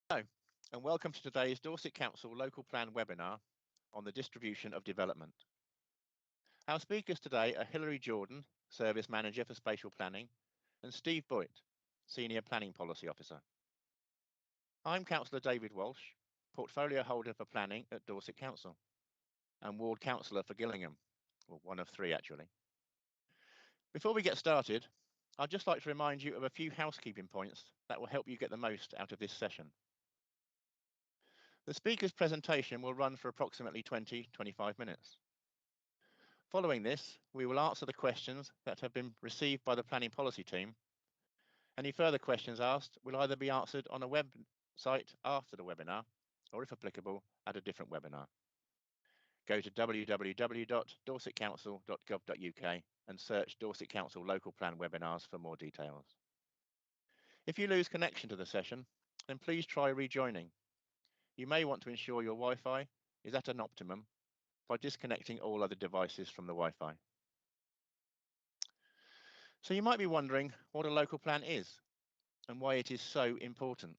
Hello, and welcome to today's Dorset Council Local Plan webinar on the distribution of development. Our speakers today are Hilary Jordan, Service Manager for Spatial Planning, and Steve Boyd, Senior Planning Policy Officer. I'm Councillor David Walsh, Portfolio Holder for Planning at Dorset Council, and Ward Councillor for Gillingham, well, one of three actually. Before we get started, I'd just like to remind you of a few housekeeping points that will help you get the most out of this session. The speaker's presentation will run for approximately 20-25 minutes. Following this, we will answer the questions that have been received by the planning policy team. Any further questions asked will either be answered on a website after the webinar, or if applicable, at a different webinar. Go to www.dorsetcouncil.gov.uk and search Dorset Council Local Plan webinars for more details. If you lose connection to the session, then please try rejoining. You may want to ensure your Wi-Fi is at an optimum by disconnecting all other devices from the Wi-Fi. So you might be wondering what a local plan is and why it is so important.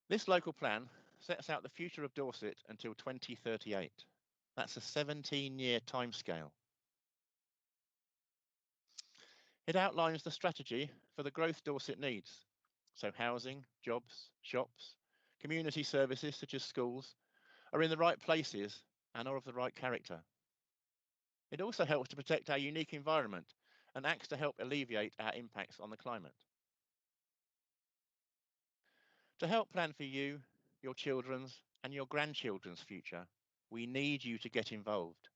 This local plan sets out the future of Dorset until 2038. That's a 17-year timescale. It outlines the strategy for the growth Dorset needs, so housing, jobs, shops, community services such as schools are in the right places and are of the right character. It also helps to protect our unique environment and acts to help alleviate our impacts on the climate. To help plan for you, your children's and your grandchildren's future, we need you to get involved.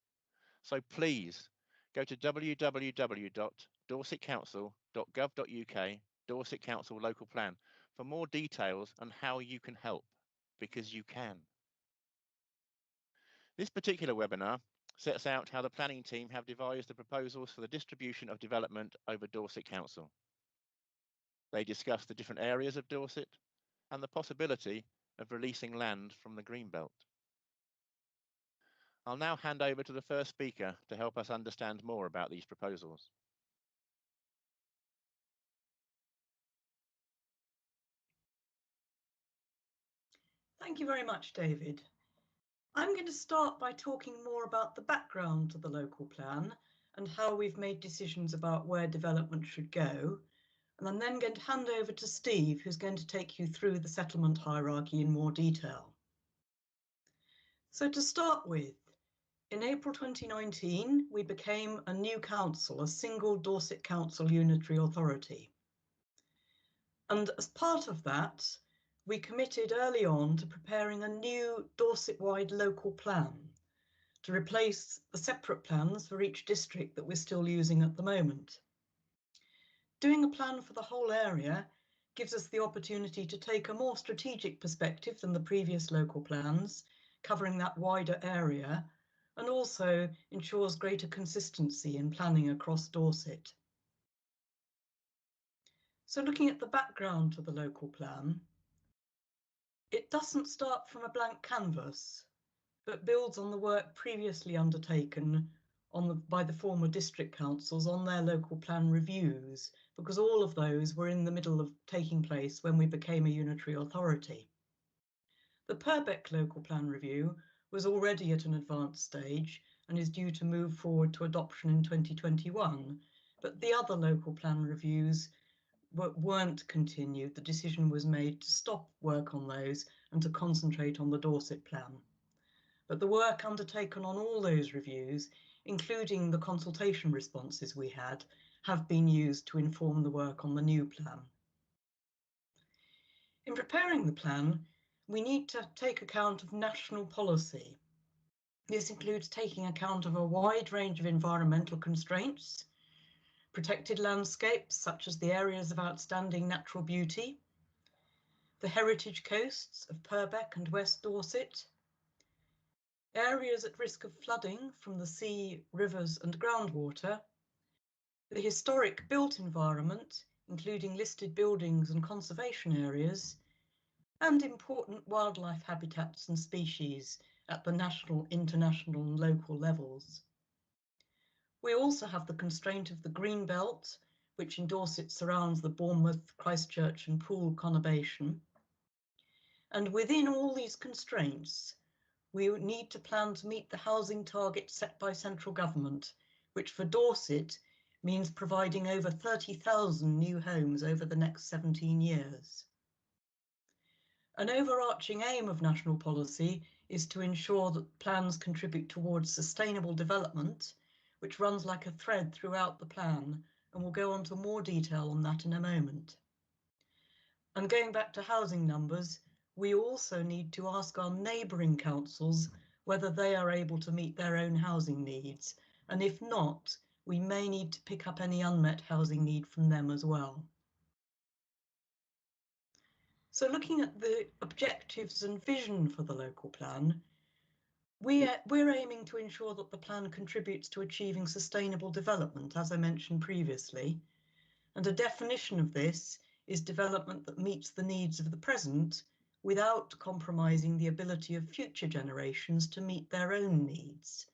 So please go to www.dorsetcouncil.gov.uk Dorset Council Local Plan for more details on how you can help, because you can. This particular webinar sets out how the planning team have devised the proposals for the distribution of development over Dorset Council. They discuss the different areas of Dorset and the possibility of releasing land from the Greenbelt. I'll now hand over to the first speaker to help us understand more about these proposals. Thank you very much, David. I'm going to start by talking more about the background to the local plan and how we've made decisions about where development should go. And I'm then going to hand over to Steve, who's going to take you through the settlement hierarchy in more detail. So to start with, in April 2019, we became a new council, a single Dorset Council unitary authority. And as part of that, we committed early on to preparing a new Dorset-wide local plan to replace the separate plans for each district that we're still using at the moment. Doing a plan for the whole area gives us the opportunity to take a more strategic perspective than the previous local plans, covering that wider area, and also ensures greater consistency in planning across Dorset. So looking at the background to the local plan, it doesn't start from a blank canvas, but builds on the work previously undertaken by the former district councils on their local plan reviews, because all of those were in the middle of taking place when we became a unitary authority. The Purbeck local plan review was already at an advanced stage and is due to move forward to adoption in 2021, but the other local plan reviews weren't continued. The decision was made to stop work on those and to concentrate on the Dorset plan. But the work undertaken on all those reviews, including the consultation responses we had, have been used to inform the work on the new plan. In preparing the plan, we need to take account of national policy. This includes taking account of a wide range of environmental constraints, protected landscapes such as the areas of outstanding natural beauty, the heritage coasts of Purbeck and West Dorset, areas at risk of flooding from the sea, rivers and groundwater, the historic built environment, including listed buildings and conservation areas, and important wildlife habitats and species, at the national, international and local levels. We also have the constraint of the green belt, which in Dorset surrounds the Bournemouth, Christchurch and Poole conurbation. And within all these constraints, we need to plan to meet the housing target set by central government, which for Dorset means providing over 30,000 new homes over the next 17 years. An overarching aim of national policy is to ensure that plans contribute towards sustainable development, which runs like a thread throughout the plan, and we'll go on to more detail on that in a moment. And going back to housing numbers, we also need to ask our neighbouring councils whether they are able to meet their own housing needs, and if not, we may need to pick up any unmet housing need from them as well. So looking at the objectives and vision for the local plan, we're aiming to ensure that the plan contributes to achieving sustainable development, as I mentioned previously, and a definition of this is development that meets the needs of the present without compromising the ability of future generations to meet their own needs.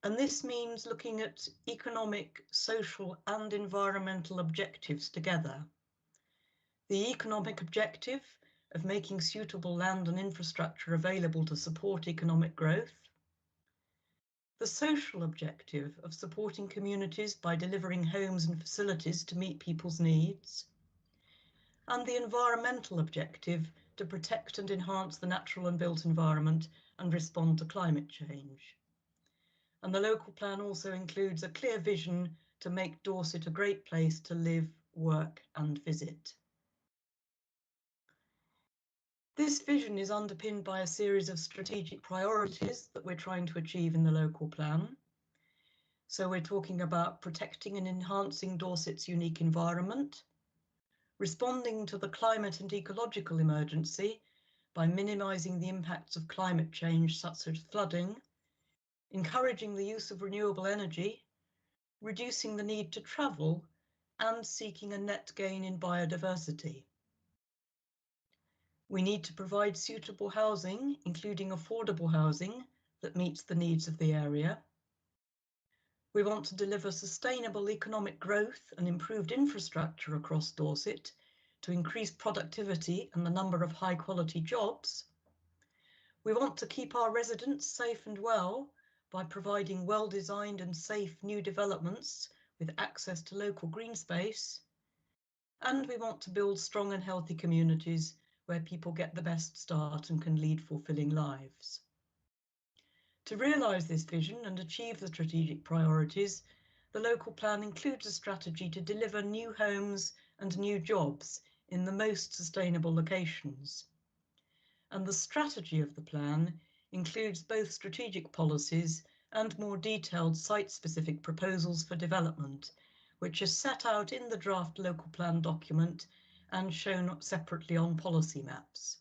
And this means looking at economic, social and environmental objectives together. The economic objective of making suitable land and infrastructure available to support economic growth. The social objective of supporting communities by delivering homes and facilities to meet people's needs. And the environmental objective to protect and enhance the natural and built environment and respond to climate change. And the local plan also includes a clear vision to make Dorset a great place to live, work and visit. This vision is underpinned by a series of strategic priorities that we're trying to achieve in the local plan. So we're talking about protecting and enhancing Dorset's unique environment, responding to the climate and ecological emergency by minimising the impacts of climate change such as flooding, encouraging the use of renewable energy, reducing the need to travel, and seeking a net gain in biodiversity. We need to provide suitable housing, including affordable housing that meets the needs of the area. We want to deliver sustainable economic growth and improved infrastructure across Dorset to increase productivity and the number of high-quality jobs. We want to keep our residents safe and well by providing well-designed and safe new developments with access to local green space. And we want to build strong and healthy communities where people get the best start and can lead fulfilling lives. To realise this vision and achieve the strategic priorities, the local plan includes a strategy to deliver new homes and new jobs in the most sustainable locations. And the strategy of the plan includes both strategic policies and more detailed site-specific proposals for development, which are set out in the draft local plan document and shown separately on policy maps.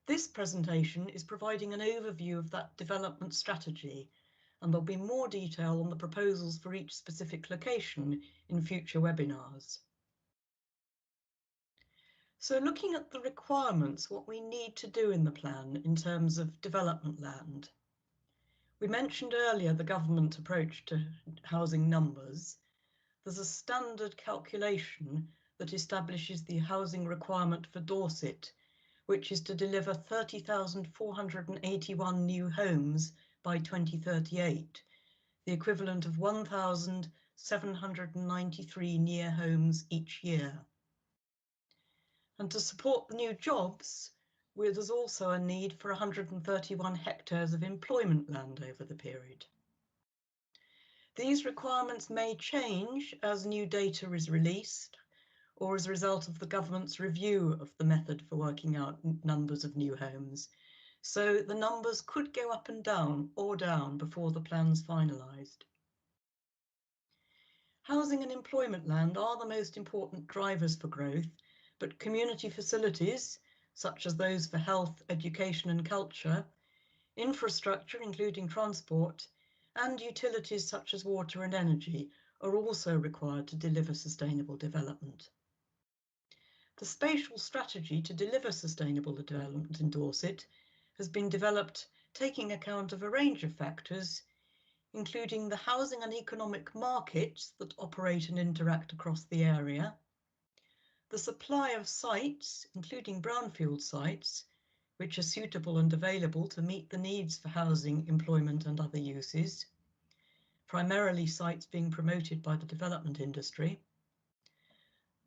This presentation is providing an overview of that development strategy, and there'll be more detail on the proposals for each specific location in future webinars. So looking at the requirements, what we need to do in the plan in terms of development land. We mentioned earlier the government approach to housing numbers. There's a standard calculation that establishes the housing requirement for Dorset, which is to deliver 30,481 new homes by 2038, the equivalent of 1,793 near homes each year. And to support the new jobs, there's also a need for 131 hectares of employment land over the period. These requirements may change as new data is released, or as a result of the government's review of the method for working out numbers of new homes. So the numbers could go up and down or down before the plan's finalised. Housing and employment land are the most important drivers for growth, but community facilities, such as those for health, education and culture, infrastructure including transport, and utilities such as water and energy are also required to deliver sustainable development. The spatial strategy to deliver sustainable development in Dorset has been developed taking account of a range of factors, including the housing and economic markets that operate and interact across the area, the supply of sites, including brownfield sites, which are suitable and available to meet the needs for housing, employment and other uses, primarily sites being promoted by the development industry,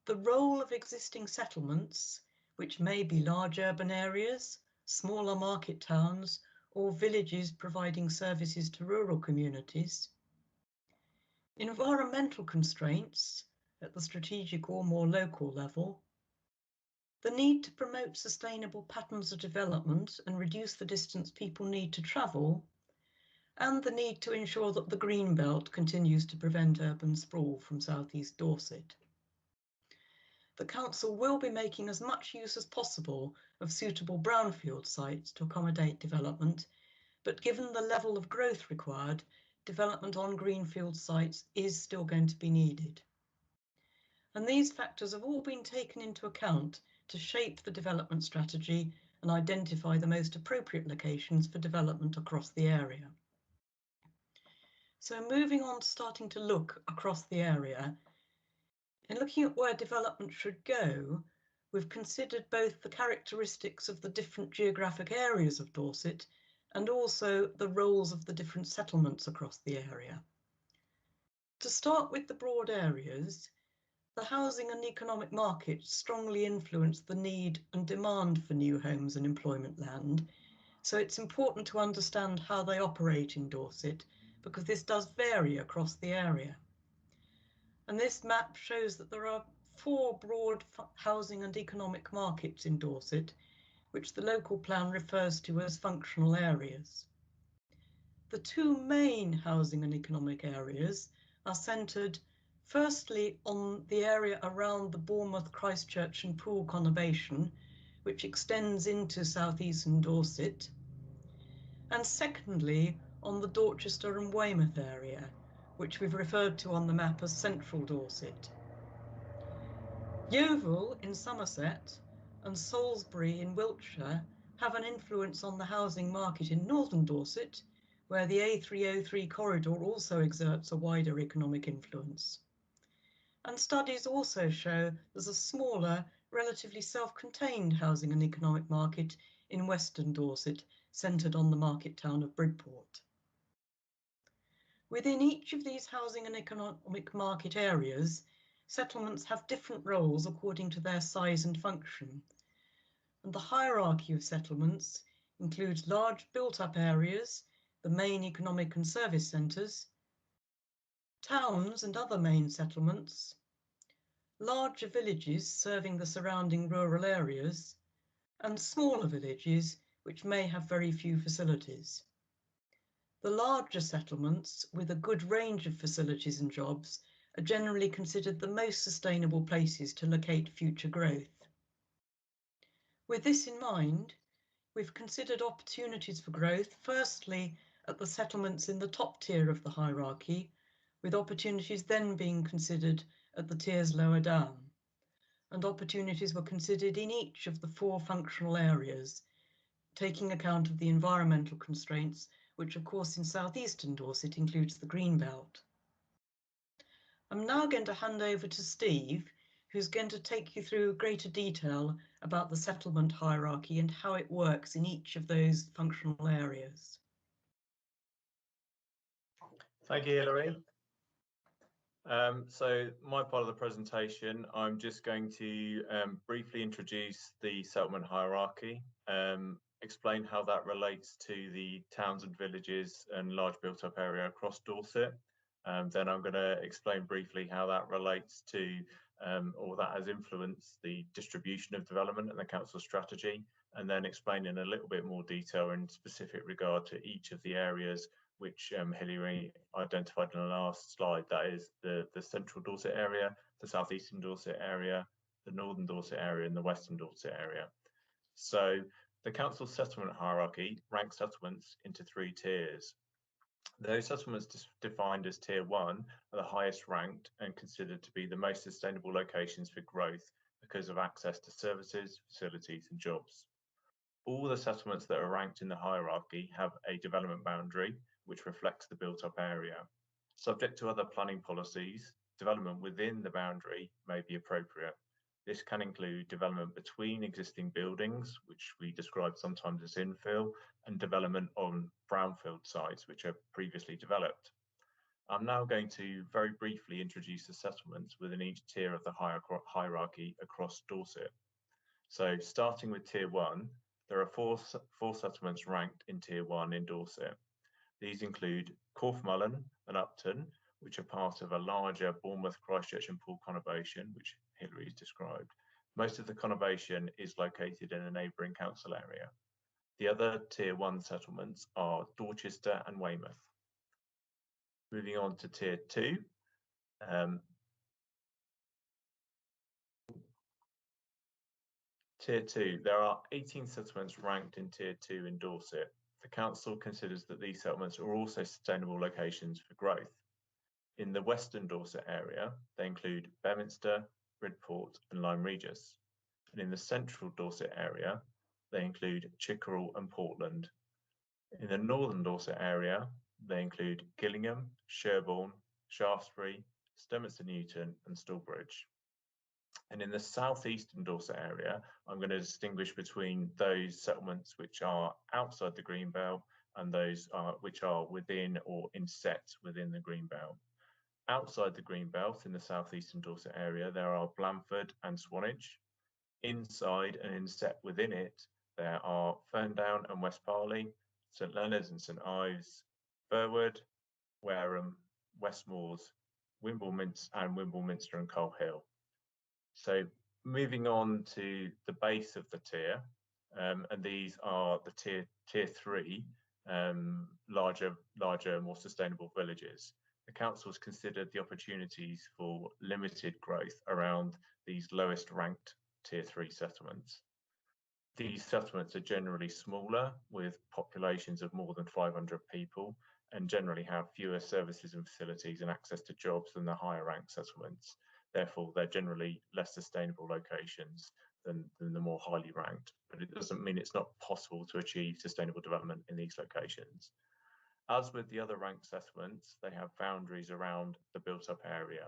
the role of existing settlements, which may be large urban areas, smaller market towns, or villages providing services to rural communities, environmental constraints at the strategic or more local level, the need to promote sustainable patterns of development and reduce the distance people need to travel, and the need to ensure that the green belt continues to prevent urban sprawl from southeast Dorset. The council will be making as much use as possible of suitable brownfield sites to accommodate development, but given the level of growth required, development on greenfield sites is still going to be needed. And these factors have all been taken into account to shape the development strategy and identify the most appropriate locations for development across the area. So moving on to starting to look across the area, in looking at where development should go, we've considered both the characteristics of the different geographic areas of Dorset and also the roles of the different settlements across the area. To start with the broad areas, the housing and economic markets strongly influence the need and demand for new homes and employment land, so it's important to understand how they operate in Dorset, because this does vary across the area. And this map shows that there are 4 broad housing and economic markets in Dorset, which the local plan refers to as functional areas. The 2 main housing and economic areas are centred firstly on the area around the Bournemouth, Christchurch and Poole conurbation, which extends into southeastern Dorset, and secondly on the Dorchester and Weymouth area, which we've referred to on the map as central Dorset. Yeovil in Somerset and Salisbury in Wiltshire have an influence on the housing market in northern Dorset, where the A303 corridor also exerts a wider economic influence. And studies also show there's a smaller, relatively self-contained housing and economic market in western Dorset, centred on the market town of Bridport. Within each of these housing and economic market areas, settlements have different roles according to their size and function. And the hierarchy of settlements includes large built-up areas, the main economic and service centres, towns and other main settlements, larger villages serving the surrounding rural areas, and smaller villages which may have very few facilities. The larger settlements, with a good range of facilities and jobs, are generally considered the most sustainable places to locate future growth. With this in mind, we've considered opportunities for growth, firstly at the settlements in the top tier of the hierarchy, with opportunities then being considered at the tiers lower down. And opportunities were considered in each of the 4 functional areas, taking account of the environmental constraints, which of course in southeastern Dorset includes the green belt. I'm now going to hand over to Steve, who's going to take you through greater detail about the settlement hierarchy and how it works in each of those functional areas. Thank you, Hilary. So my part of the presentation, I'm just going to briefly introduce the settlement hierarchy, explain how that relates to the towns and villages and large built-up area across Dorset. Then I'm going to explain briefly how that relates to, or that has influenced the distribution of development and the council strategy, and then explain in a little bit more detail in specific regard to each of the areas which Hilary identified in the last slide. That is the central Dorset area, the southeastern Dorset area, the northern Dorset area and the western Dorset area. So the council settlement hierarchy ranks settlements into 3 tiers. Those settlements defined as tier 1 are the highest ranked and considered to be the most sustainable locations for growth because of access to services, facilities and jobs. All the settlements that are ranked in the hierarchy have a development boundary which reflects the built-up area. Subject to other planning policies, development within the boundary may be appropriate. This can include development between existing buildings, which we describe sometimes as infill, and development on brownfield sites which are previously developed. I'm now going to very briefly introduce the settlements within each tier of the hierarchy across Dorset. So starting with Tier 1, there are four settlements ranked in Tier 1 in Dorset. These include Corfmullen and Upton, which are part of a larger Bournemouth, Christchurch and Poole conurbation, which Hilary has described. Most of the conurbation is located in a neighbouring council area. The other Tier 1 settlements are Dorchester and Weymouth. Moving on to Tier 2. Tier 2, there are 18 settlements ranked in Tier 2 in Dorset. The council considers that these settlements are also sustainable locations for growth. In the Western Dorset area, they include Bedminster, Bridport and Lyme Regis. And in the Central Dorset area, they include Chickerell and Portland. In the Northern Dorset area, they include Gillingham, Sherborne, Shaftesbury, Stonminster Newton and Stalbridge. And in the southeastern Dorset area, I'm going to distinguish between those settlements which are outside the green belt and those which are within or inset within the green belt. Outside the green belt in the southeastern Dorset area, there are Blandford and Swanage. Inside and inset within it, there are Ferndown and West Parley, St Leonard's and St Ives, Burwood, Wareham, Westmoors, Wimbleminster and Coal Hill. So moving on to the base of the tier, and these are the tier 3 larger, more sustainable villages. The council has considered the opportunities for limited growth around these lowest ranked tier 3 settlements. These settlements are generally smaller with populations of more than 500 people and generally have fewer services and facilities and access to jobs than the higher ranked settlements. Therefore, they're generally less sustainable locations than the more highly ranked, but it doesn't mean it's not possible to achieve sustainable development in these locations. As with the other ranked settlements, they have boundaries around the built-up area.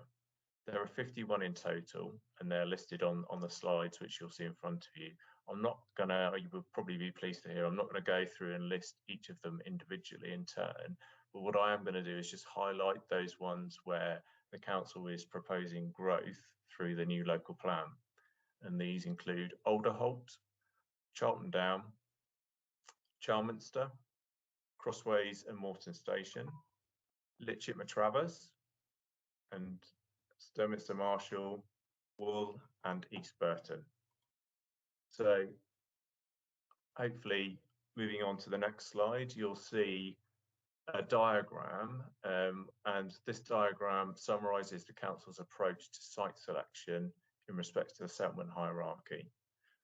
There are 51 in total, and they're listed on the slides, which you'll see in front of you. You will probably be pleased to hear, I'm not going to go through and list each of them individually in turn, but what I am going to do is just highlight those ones where the council is proposing growth through the new local plan. And these include Alderholt, Charlton Down, Charminster, Crossways and Morton Station, Litchett Matravers, and Stonminster Marshall, Wool and East Burton. So hopefully moving on to the next slide, you'll see a diagram, and this diagram summarises the council's approach to site selection in respect to the settlement hierarchy.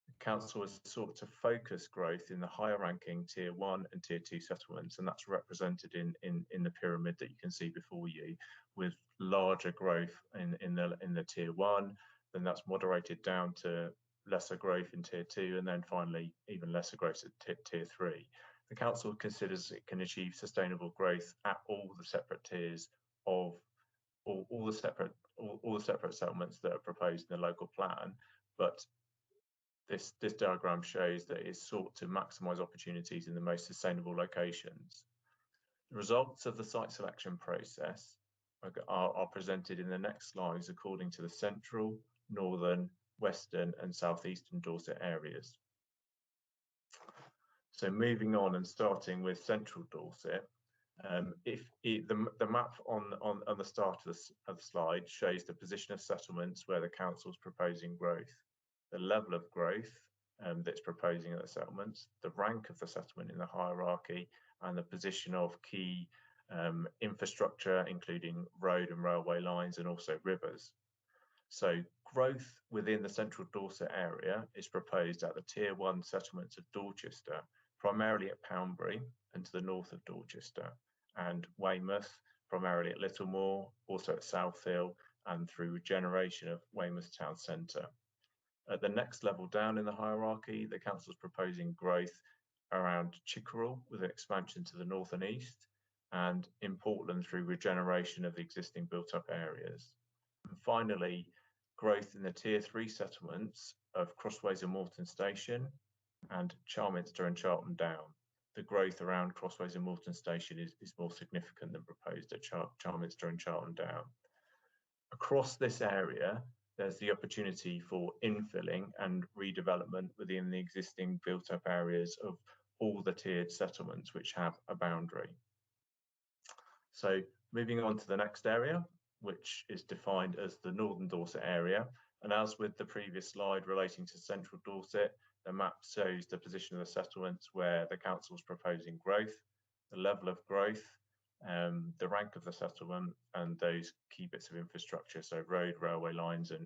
The council has sought to focus growth in the higher ranking tier 1 and tier 2 settlements, and that's represented in the pyramid that you can see before you, with larger growth in the tier 1, then that's moderated down to lesser growth in tier 2, and then finally even lesser growth at tier 3. The council considers it can achieve sustainable growth at all the separate tiers of all the separate settlements that are proposed in the local plan, but this diagram shows that it's sought to maximise opportunities in the most sustainable locations. The results of the site selection process are presented in the next slides according to the central, northern, western and southeastern Dorset areas. So moving on and starting with central Dorset, the map on the start of the slide shows the position of settlements where the council is proposing growth, the level of growth that's proposing at the settlements, the rank of the settlement in the hierarchy, and the position of key infrastructure, including road and railway lines and also rivers. So growth within the central Dorset area is proposed at the tier 1 settlements of Dorchester, primarily at Poundbury and to the north of Dorchester, and Weymouth, primarily at Littlemore, also at South Hill, and through regeneration of Weymouth town centre. At the next level down in the hierarchy, the council is proposing growth around Chickerell with an expansion to the north and east, and in Portland through regeneration of the existing built-up areas. And finally, growth in the Tier 3 settlements of Crossways and Moreton Station and Charminster and Charlton Down. The growth around Crossways and Moreton Station is more significant than proposed at Charminster and Charlton Down. Across this area, there's the opportunity for infilling and redevelopment within the existing built-up areas of all the tiered settlements which have a boundary. So moving on to the next area, which is defined as the Northern Dorset area. And as with the previous slide relating to Central Dorset, the map shows the position of the settlements where the council is proposing growth, the level of growth, the rank of the settlement, and those key bits of infrastructure, so road, railway lines and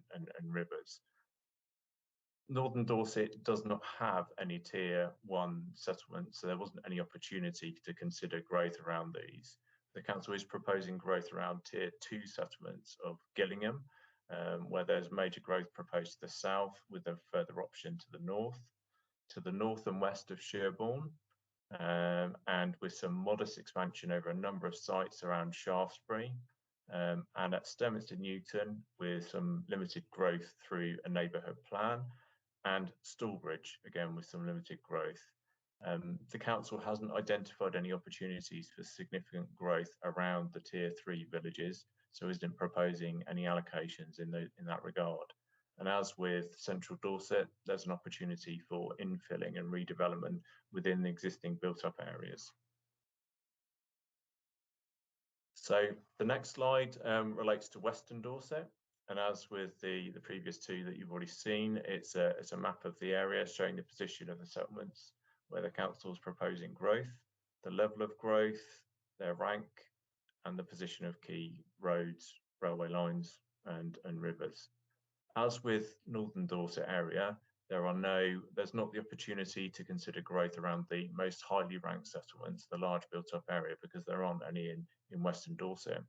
rivers. Northern Dorset does not have any Tier 1 settlements, so there wasn't any opportunity to consider growth around these. The council is proposing growth around Tier 2 settlements of Gillingham, where there's major growth proposed to the south with a further option to the north and west of Sherborne, and with some modest expansion over a number of sites around Shaftesbury, and at Stemminster Newton with some limited growth through a neighbourhood plan, and Stallbridge, again with some limited growth. The council hasn't identified any opportunities for significant growth around the Tier 3 villages, so isn't proposing any allocations in that regard. And as with Central Dorset, there's an opportunity for infilling and redevelopment within the existing built-up areas. So the next slide relates to Western Dorset. And as with the previous two that you've already seen, it's a map of the area showing the position of the settlements where the council is proposing growth, the level of growth, their rank, and the position of key roads, railway lines, and rivers. As with Northern Dorset area, there's not the opportunity to consider growth around the most highly ranked settlements, the large built-up area, because there aren't any in Western Dorset.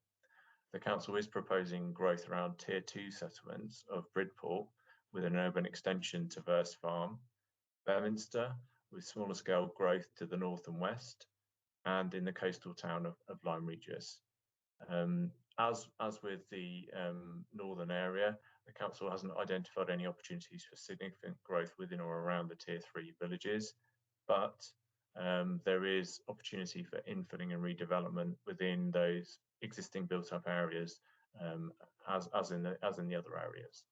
The council is proposing growth around Tier 2 settlements of Bridport with an urban extension to Verse Farm, Bearminster with smaller scale growth to the north and west, and in the coastal town of Lyme Regis. As with the northern area, the council hasn't identified any opportunities for significant growth within or around the Tier 3 villages, but there is opportunity for infilling and redevelopment within those existing built-up areas, as in the other areas.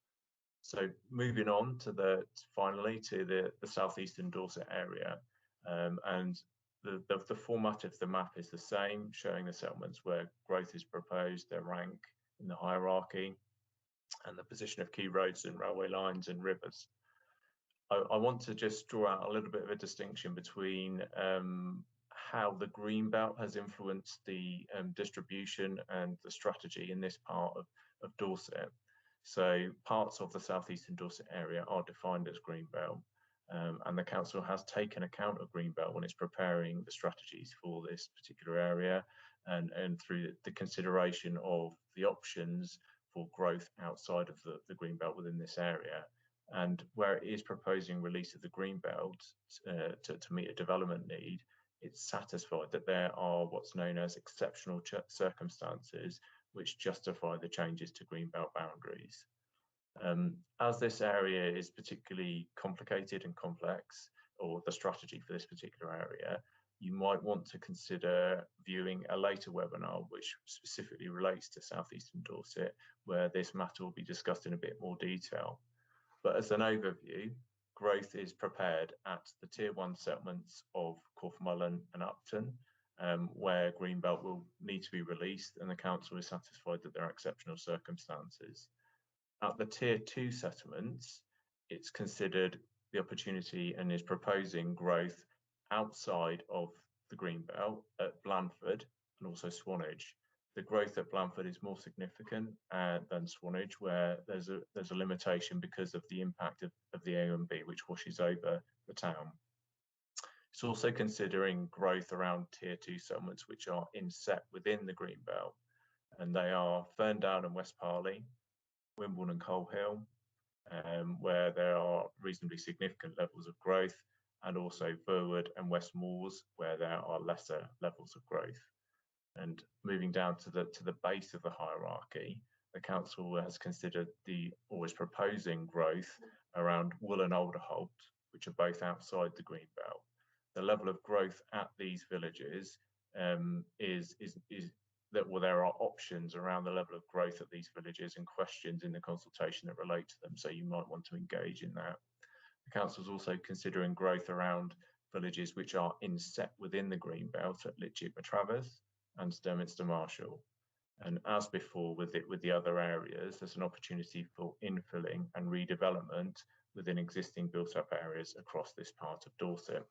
So moving on to finally to the southeastern Dorset area, and the format of the map is the same, showing the settlements where growth is proposed, their rank in the hierarchy, and the position of key roads and railway lines and rivers. I want to just draw out a little bit of a distinction between how the green belt has influenced the distribution and the strategy in this part of Dorset. So parts of the southeastern Dorset area are defined as green belt, and the council has taken account of green belt when it's preparing the strategies for this particular area, and through the consideration of the options for growth outside of the green belt within this area. And where it is proposing release of the green belt to meet a development need, it's satisfied that there are what's known as exceptional circumstances which justify the changes to greenbelt boundaries. As this area is particularly complicated and complex, or the strategy for this particular area, you might want to consider viewing a later webinar which specifically relates to southeastern Dorset, where this matter will be discussed in a bit more detail. But as an overview, growth is prepared at the Tier 1 settlements of Corfmullen and Upton, where greenbelt will need to be released, and the council is satisfied that there are exceptional circumstances. At the Tier 2 settlements, it's considered the opportunity and is proposing growth outside of the greenbelt at Blandford and also Swanage. The growth at Blandford is more significant than Swanage, where there's a limitation because of the impact of the AONB, which washes over the town. It's also considering growth around Tier 2 settlements which are inset within the greenbelt, and they are Ferndown and West Parley, Wimborne and Coal Hill, where there are reasonably significant levels of growth, and also Burwood and West Moors, where there are lesser levels of growth. And moving down to the base of the hierarchy, the council has considered is proposing growth around Wool and Alderholt, which are both outside the green belt. The level of growth at these villages is that there are options around the level of growth at these villages and questions in the consultation that relate to them. So you might want to engage in that. The council is also considering growth around villages which are inset within the green belt at Litchfield Matravers and Sturminster Marshall. And as before with the other areas, there's an opportunity for infilling and redevelopment within existing built up areas across this part of Dorset.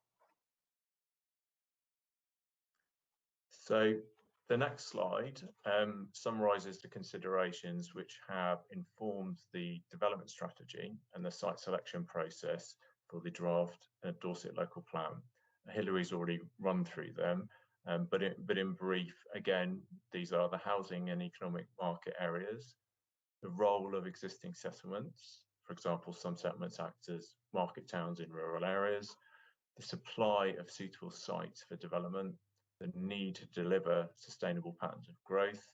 So the next slide summarises the considerations which have informed the development strategy and the site selection process for the draft Dorset Local Plan. Hillary's already run through them, but in brief, again, these are the housing and economic market areas, the role of existing settlements, for example, some settlements act as market towns in rural areas, the supply of suitable sites for development, the need to deliver sustainable patterns of growth,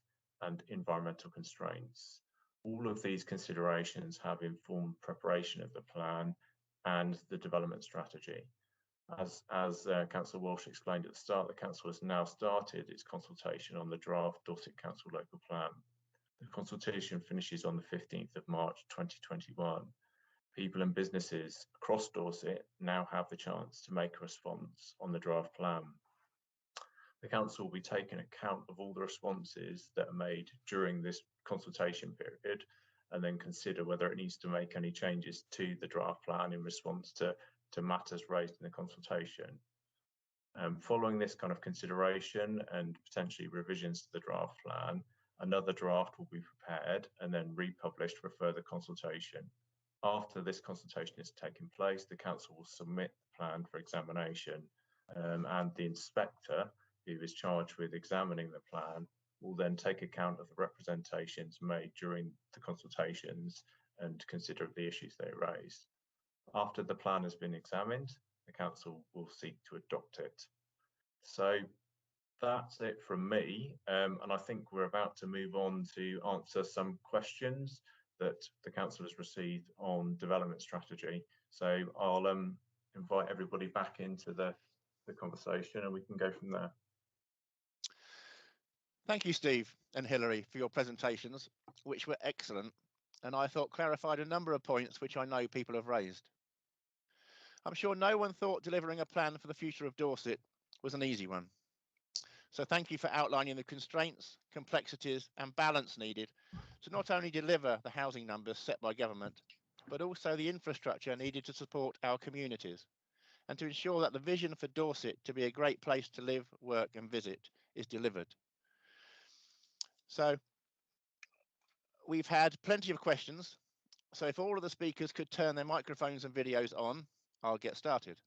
and environmental constraints. All of these considerations have informed preparation of the plan and the development strategy. As Councillor Walsh explained at the start, the Council has now started its consultation on the draft Dorset Council Local Plan. The consultation finishes on the 15th of March 2021. People and businesses across Dorset now have the chance to make a response on the draft plan. The Council will be taking account of all the responses that are made during this consultation period and then consider whether it needs to make any changes to the draft plan in response to matters raised in the consultation. Following this kind of consideration and potentially revisions to the draft plan, another draft will be prepared and then republished for further consultation. After this consultation has taken place, the Council will submit the plan for examination, and the inspector, who is charged with examining the plan, will then take account of the representations made during the consultations and consider the issues they raised. After the plan has been examined, the Council will seek to adopt it. So that's it from me, and I think we're about to move on to answer some questions that the Council has received on development strategy. So I'll invite everybody back into the conversation and we can go from there. Thank you, Steve and Hilary, for your presentations, which were excellent, and I thought clarified a number of points which I know people have raised. I'm sure no one thought delivering a plan for the future of Dorset was an easy one. So thank you for outlining the constraints, complexities and balance needed to not only deliver the housing numbers set by government, but also the infrastructure needed to support our communities and to ensure that the vision for Dorset to be a great place to live, work and visit is delivered. So we've had plenty of questions. So if all of the speakers could turn their microphones and videos on, I'll get started.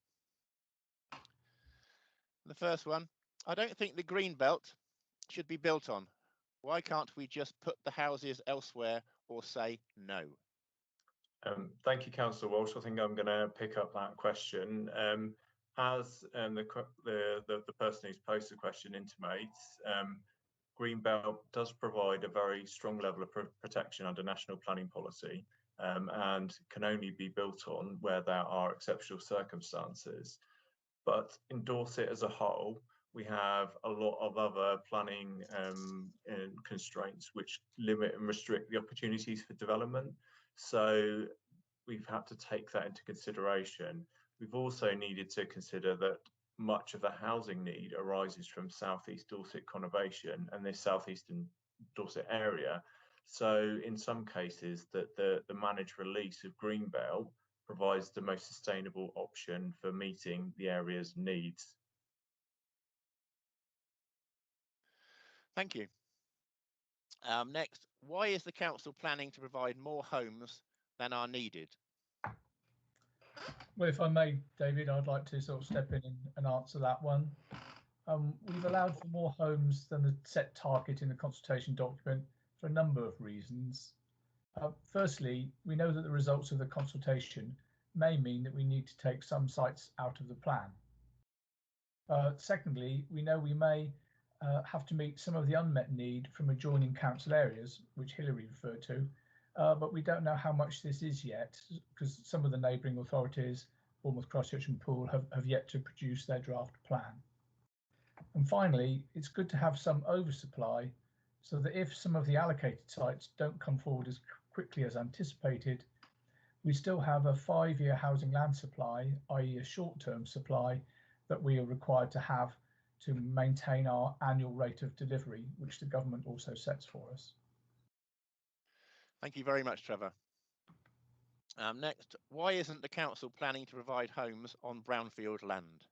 The first one, I don't think the green belt should be built on. Why can't we just put the houses elsewhere or say no? Thank you, Councillor Walsh. I think I'm going to pick up that question. As the person who's posed the question intimates, Greenbelt does provide a very strong level of protection under national planning policy, and can only be built on where there are exceptional circumstances. But in Dorset as a whole, we have a lot of other planning and constraints which limit and restrict the opportunities for development. So we've had to take that into consideration. We've also needed to consider that much of the housing need arises from southeast Dorset conurbation and this southeastern Dorset area. So in some cases that the managed release of Greenbelt provides the most sustainable option for meeting the area's needs. Thank you. Next, why is the council planning to provide more homes than are needed? Well, if I may, David, I'd like to sort of step in and answer that one. We've allowed for more homes than the set target in the consultation document for a number of reasons. Firstly, we know that the results of the consultation may mean that we need to take some sites out of the plan. Secondly, we know we may have to meet some of the unmet need from adjoining council areas, which Hilary referred to, but we don't know how much this is yet, because some of the neighbouring authorities, Bournemouth, Christchurch and Poole, have yet to produce their draft plan. And finally, it's good to have some oversupply so that if some of the allocated sites don't come forward as quickly as anticipated, we still have a 5-year housing land supply, i.e. a short-term supply, that we are required to have to maintain our annual rate of delivery, which the government also sets for us. Thank you very much, Trevor. Next, why isn't the council planning to provide homes on brownfield land?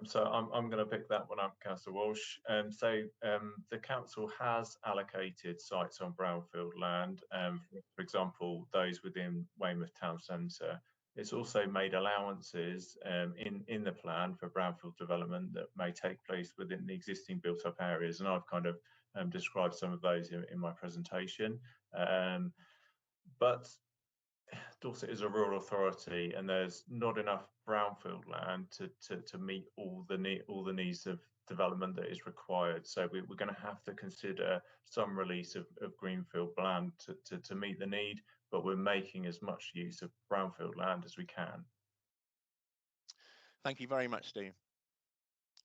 So I'm going to pick that one up, Councillor Walsh. The council has allocated sites on brownfield land, for example, those within Weymouth Town Centre. It's also made allowances in the plan for brownfield development that may take place within the existing built-up areas, and I've kind of described some of those in my presentation. But Dorset is a rural authority, and there's not enough brownfield land to meet all the needs of development that is required. So we're going to have to consider some release of greenfield land to meet the need, but we're making as much use of brownfield land as we can. Thank you very much, Steve.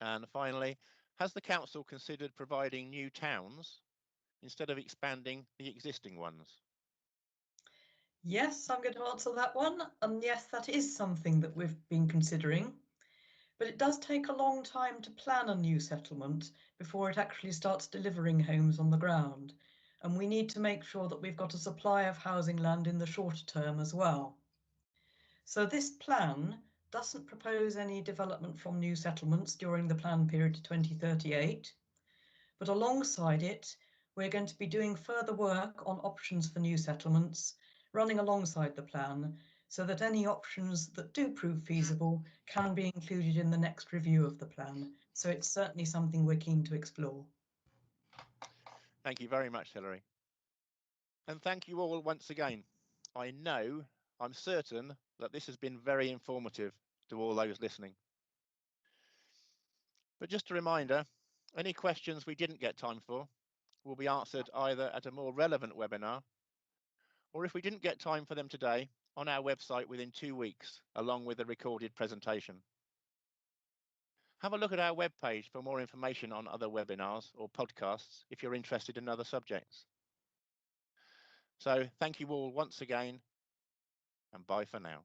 And finally, has the council considered providing new towns instead of expanding the existing ones? Yes, I'm going to answer that one. And yes, that is something that we've been considering. But it does take a long time to plan a new settlement before it actually starts delivering homes on the ground. And we need to make sure that we've got a supply of housing land in the shorter term as well. So this plan doesn't propose any development from new settlements during the plan period to 2038. But alongside it, we're going to be doing further work on options for new settlements, running alongside the plan, so that any options that do prove feasible can be included in the next review of the plan. So it's certainly something we're keen to explore. Thank you very much, Hilary. And thank you all once again. I'm certain that this has been very informative to all those listening. But just a reminder, any questions we didn't get time for will be answered either at a more relevant webinar, or if we didn't get time for them today, on our website within 2 weeks, along with a recorded presentation. Have a look at our webpage for more information on other webinars or podcasts if you're interested in other subjects. So thank you all once again, and bye for now.